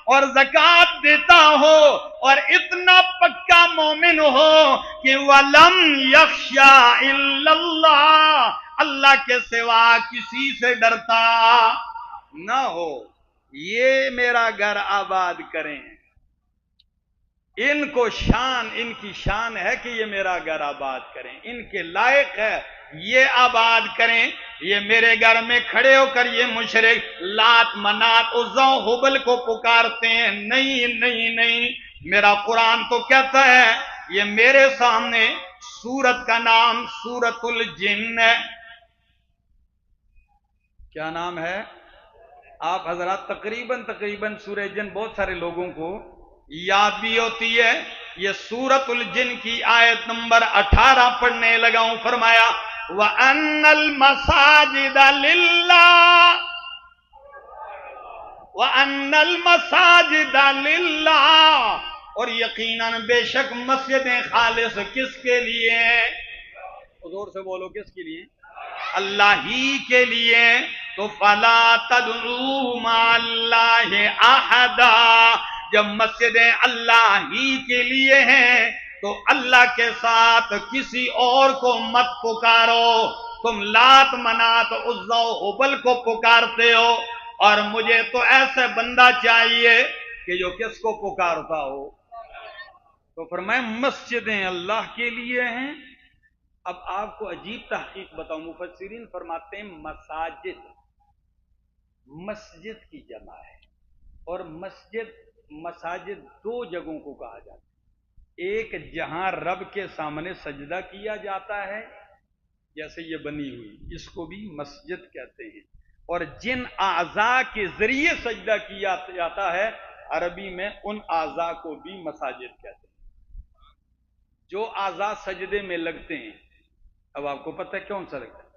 اور زکات دیتا ہو اور اتنا پکا مومن ہو کہ وَلَمْ يَخْشَا إِلَّا اللَّهِ، اللہ کے سوا کسی سے ڈرتا نہ ہو، یہ میرا گھر آباد کریں۔ ان کو شان، ان کی شان ہے کہ یہ میرا گھر آباد کریں، ان کے لائق ہے یہ آباد کریں۔ یہ میرے گھر میں کھڑے ہو کر یہ مشرک لات منات عزا حبل کو پکارتے ہیں، نہیں نہیں نہیں، میرا قرآن تو کہتا ہے، یہ میرے سامنے سورت کا نام سورت الجن ہے۔ کیا نام ہے؟ آپ حضرات تقریباً سورہ جن بہت سارے لوگوں کو یاد بھی ہوتی ہے۔ یہ سورت الجن کی آیت نمبر 18 پڑھنے لگا ہوں۔ فرمایا وَأَنَّ الْمَسَاجِدَ لِلَّهِ وَأَنَّ الْمَسَاجِدَ لِلَّهِ، اور یقیناً بے شک مسجدیں خالص کس کے لیے ہیں؟ حضور سے بولو، کس کے لیے؟ اللہ ہی کے لیے۔ تو فَلَا تَدْعُوا مَعَ اللَّهِ أَحَدًا، جب مسجدیں اللہ ہی کے لیے ہیں تو اللہ کے ساتھ کسی اور کو مت پکارو۔ تم لات منات عزا و حبل کو پکارتے ہو، اور مجھے تو ایسے بندہ چاہیے کہ جو کس کو پکارتا ہو۔ تو فرمائے مسجدیں اللہ کے لیے ہیں۔ اب آپ کو عجیب تحقیق بتاؤں، مفسرین فرماتے ہیں مسجد کی جمع ہے، اور مساجد دو جگہوں کو کہا جاتا ہے۔ ایک جہاں رب کے سامنے سجدہ کیا جاتا ہے، جیسے یہ بنی ہوئی، اس کو بھی مسجد کہتے ہیں، اور جن اعضاء کے ذریعے سجدہ کیا جاتا ہے عربی میں ان اعضاء کو بھی مساجد کہتے ہیں۔ جو اعضاء سجدے میں لگتے ہیں، اب آپ کو پتہ ہے کون سا لگتا ہے؟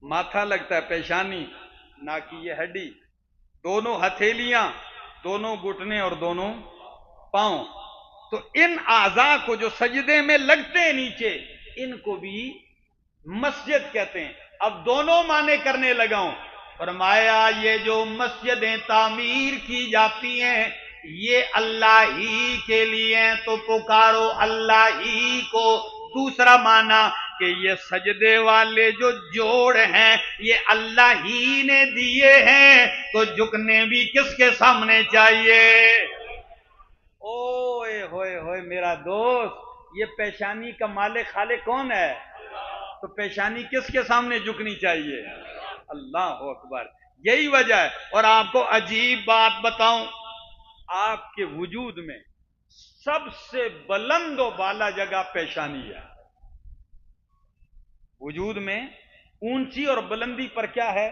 ماتھا لگتا ہے، پیشانی، ناک کی یہ ہڈی، دونوں ہتھیلیاں، دونوں گھٹنے اور دونوں پاؤں۔ تو ان اعضاء کو جو سجدے میں لگتے ہیں نیچے، ان کو بھی مسجد کہتے ہیں۔ اب دونوں معنی کرنے لگا ہوں۔ فرمایا یہ جو مسجدیں تعمیر کی جاتی ہیں یہ اللہ ہی کے لیے ہیں، تو پکارو اللہ ہی کو۔ دوسرا معنی کہ یہ سجدے والے جو جوڑ ہیں یہ اللہ ہی نے دیے ہیں، تو جھکنے بھی کس کے سامنے چاہیے؟ اوئے ہوئے ہوئے میرا دوست، یہ پیشانی کا مالک خالق کون ہے؟ تو پیشانی کس کے سامنے جھکنی چاہیے؟ اللہ اکبر، یہی وجہ ہے۔ اور آپ کو عجیب بات بتاؤں، آپ کے وجود میں سب سے بلند و بالا جگہ پیشانی ہے۔ وجود میں اونچی اور بلندی پر کیا ہے؟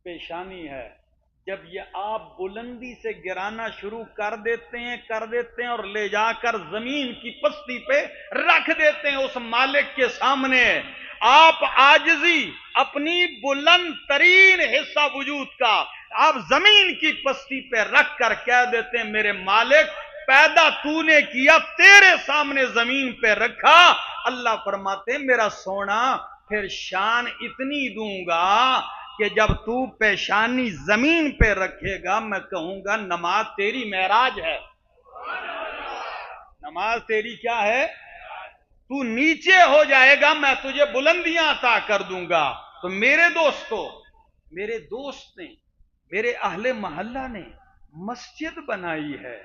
پیشانی ہے۔ جب یہ آپ بلندی سے گرانا شروع کر دیتے ہیں اور لے جا کر زمین کی پستی پہ رکھ دیتے ہیں اس مالک کے سامنے، آپ عاجزی اپنی بلند ترین حصہ وجود کا آپ زمین کی پستی پہ رکھ کر کہہ دیتے ہیں میرے مالک پیدا تو نے کیا، تیرے سامنے زمین پہ رکھا۔ اللہ فرماتے ہیں میرا سونا پھر شان اتنی دوں گا کہ جب تو پیشانی زمین پہ رکھے گا میں کہوں گا نماز تیری معراج ہے، نماز تیری کیا ہے؟ تو نیچے ہو جائے گا میں تجھے بلندیاں عطا کر دوں گا۔ تو میرے دوستو، میرے دوست نے، میرے اہل محلہ نے مسجد بنائی ہے،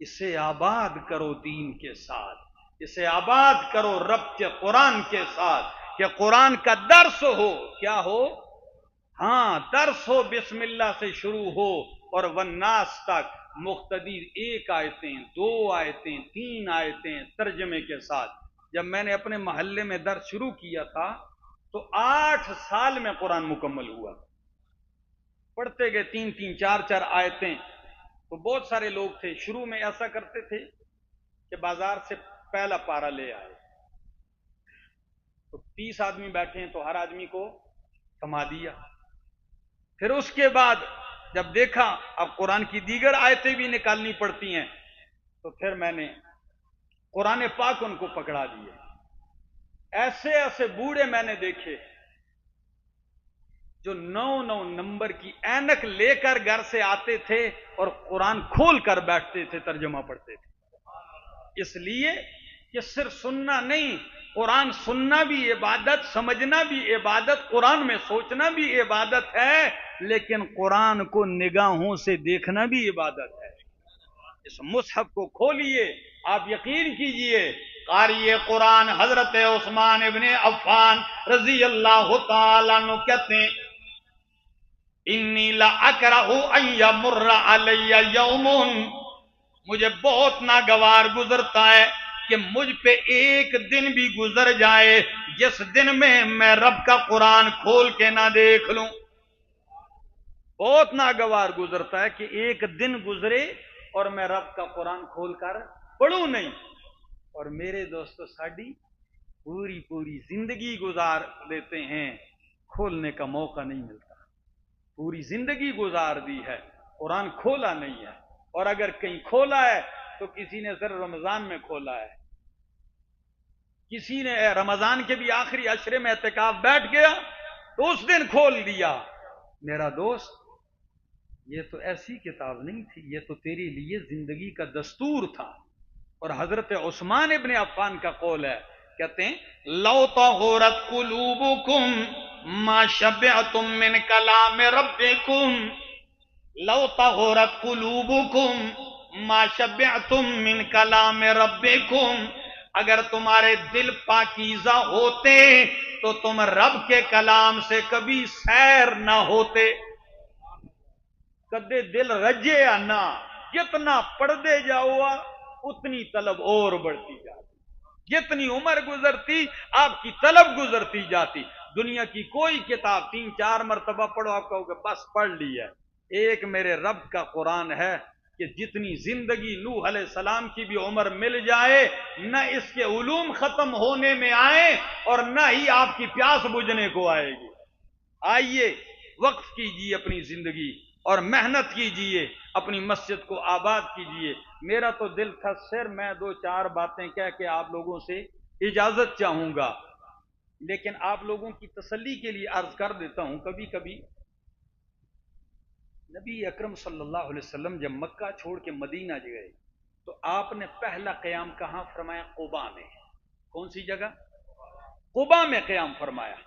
اسے آباد کرو دین کے ساتھ، اسے آباد کرو رب کے قرآن کے ساتھ، کہ قرآن کا درس ہو، کیا ہو؟ ہاں درس ہو، بسم اللہ سے شروع ہو اور والناس تک مقتدی، ایک آیتیں، دو آیتیں، تین آیتیں ترجمے کے ساتھ۔ جب میں نے اپنے محلے میں درس شروع کیا تھا تو 8 سال میں قرآن مکمل ہوا، پڑھتے گئے 3 4 آیتیں۔ تو بہت سارے لوگ تھے شروع میں ایسا کرتے تھے کہ بازار سے پہلا پارہ لے آئے، تو 30 آدمی بیٹھے ہیں تو ہر آدمی کو تھما دیا۔ پھر اس کے بعد جب دیکھا اب قرآن کی دیگر آیتیں بھی نکالنی پڑتی ہیں، تو پھر میں نے قرآن پاک ان کو پکڑا دیے۔ ایسے ایسے بوڑھے میں نے دیکھے جو 9 नंबर की ऐनक लेकर घर से आते थे और कुरान खोल कर बैठते थे, तर्जुमा पढ़ते थे। इसलिए कि सिर्फ सुनना नहीं, कुरान सुनना भी इबादत, समझना भी इबादत, कुरान में सोचना भी इबादत है, लेकिन कुरान को निगाहों से देखना भी इबादत है। इस मुसहफ को खोलिए, आप यकीन कीजिए, कारी कुरान हजरत उस्मान इब्ने अफ़्फ़ान रजी अल्लाह तआला अन्हु कहते हैं, इन्नी ला अकरहु अन यमुर्रा अलैया यौमुन, मुझे बहुत नागवार गुजरता है कि मुझ पे एक दिन भी गुजर जाए जिस दिन में मैं रब का कुरान खोल के ना देख लूं। बहुत नागवार गुजरता है कि एक दिन गुजरे और मैं रब का कुरान खोल कर पढ़ूं नहीं। और मेरे दोस्तों, साड़ी पूरी पूरी जिंदगी गुजार देते हैं, खोलने का मौका नहीं मिलता। पूरी जिंदगी गुजार दी है, कुरान खोला नहीं है, और अगर कहीं खोला है तो किसी ने सिर्फ रमजान में खोला है, किसी ने रमजान के भी आखिरी अशरे में एहतिकाफ बैठ गया तो उस दिन खोल दिया। मेरा दोस्त, ये तो ऐसी किताब नहीं थी, ये तो तेरे लिए जिंदगी का दस्तूर था। और हजरत उस्मान इब्ने अफ़्फ़ान का कौल है, कहते हैं, लौ तहुरत कुलूबुकुम मा शबअतुम मिन कलाम रब्बिकुम, लौ तहुरत कुलूबुकुम मा शबअतुम मिन कलाम रब्बिकुम, अगर तुम्हारे दिल पाकीज़ा होते तो तुम रब के कलाम से कभी सैर ना होते। कदे दिल रजे या ना, जितना पढ़ते जाओ उतनी तलब और बढ़ती जाती, जितनी उम्र गुजरती आपकी तलब गुजरती जाती। दुनिया की कोई किताब 3-4 मरतबा पढ़ो, आप कहोगे बस पढ़ ली है। एक मेरे रब का कुरान है कि जितनी जिंदगी नूह अलैहिस्सलाम की भी उम्र मिल जाए, न इसके उलूम खत्म होने में आए और न ही आपकी प्यास बुझने को आएगी। आइए, वक्फ कीजिए अपनी जिंदगी और मेहनत कीजिए, अपनी मस्जिद को आबाद कीजिए। मेरा तो दिल था सिर मैं 2-4 बातें कह के आप लोगों से इजाजत चाहूंगा, लेकिन आप लोगों की तसल्ली के लिए अर्ज कर देता हूं, कभी कभी नबी अकरम सल्लल्लाहु अलैहि वसल्लम जब मक्का छोड़ के मदीना गए तो आपने पहला क़याम कहां फरमाया? कुबा में। कौन सी जगह? कुबा में क़याम फरमाया।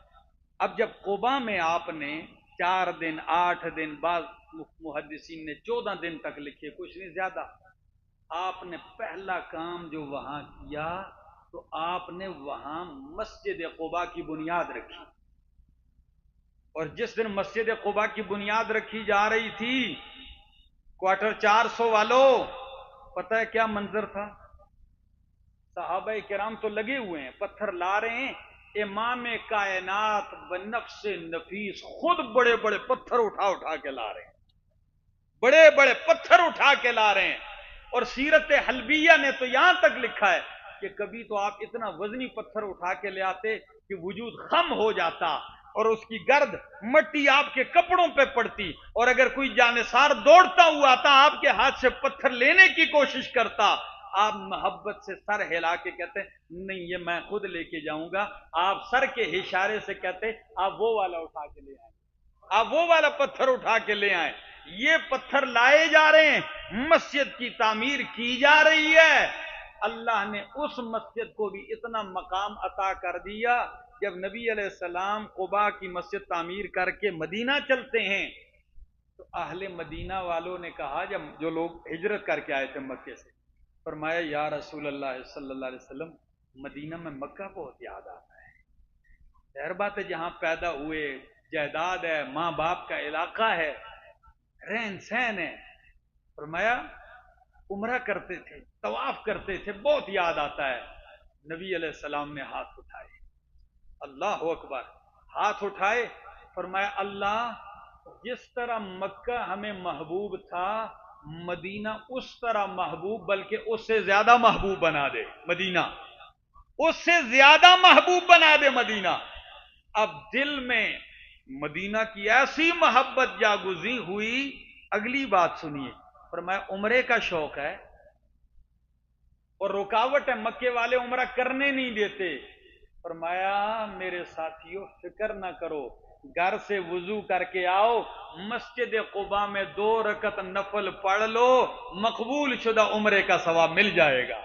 अब जब कुबा में आपने 4 दिन 8 दिन, बाद मुहद्दिसीन ने 14 दिन तक लिखे, कुछ नहीं ज्यादा, आपने पहला काम जो वहां किया तो आपने वहां मस्जिद कुबा की बुनियाद रखी। और जिस दिन मस्जिद कुबा की बुनियाद रखी जा रही थी, क्वार्टर 400 वालों, पता है क्या मंजर था? सहाबा किराम तो लगे हुए हैं, पत्थर ला रहे हैं, इमाम कायनात बनफ्स नफीस खुद बड़े बड़े पत्थर उठा उठा के ला रहे हैं, बड़े बड़े पत्थर उठा के ला रहे हैं। और सीरत हलबिया ने तो यहां तक लिखा है कि कभी तो आप इतना वजनी पत्थर उठा के ले आते कि वजूद खम हो जाता और उसकी गर्द मट्टी आपके कपड़ों पे पड़ती, और अगर कोई जानिसार दौड़ता हुआ आता आपके हाथ से पत्थर लेने की कोशिश करता, आप मोहब्बत से सर हिला के कहते नहीं ये मैं खुद लेके जाऊंगा। आप सर के इशारे से कहते आप वो वाला उठा के ले आए, आप वो वाला पत्थर उठा के ले आए। ये पत्थर लाए जा रहे हैं, मस्जिद की तामीर की जा रही है। अल्लाह ने उस मस्जिद को भी इतना मकाम अता कर दिया, जब नबी अलैहिस्सलाम कुबा की मस्जिद तामीर करके मदीना चलते हैं तो अहले मदीना वालों ने कहा, जब जो लोग हिजरत करके आए थे मक्के से, फरमाया या रसूल अल्लाह सल्लल्लाहु अलैहि वसल्लम, मदीना में मक्का बहुत याद आता है। खैर बात है, जहां पैदा हुए, जायदाद है, माँ बाप का इलाका है, रहन सहन है। फरमाया उम्रा करते थे, तवाफ करते थे, बहुत याद आता है। नबी अलैहिस्सलाम ने हाथ उठाए, अल्लाह अकबर, हाथ उठाए, फरमाया अल्लाह, जिस तरह मक्का हमें महबूब था, मदीना उस तरह महबूब, बल्कि उससे ज्यादा महबूब बना दे मदीना, उससे ज्यादा महबूब बना दे मदीना। अब दिल में मदीना की ऐसी मोहब्बत जागुजी हुई। अगली बात सुनिए, फरमाया उम्रे का शौक है और रुकावट है, मक्के वाले उम्रा करने नहीं देते। फरमाया मेरे साथियों फिक्र ना करो, گھر سے وضو کر کے آؤ، مسجد قباء میں 2 رکعت نفل پڑھ لو، مقبول شدہ عمرے کا ثواب مل جائے گا۔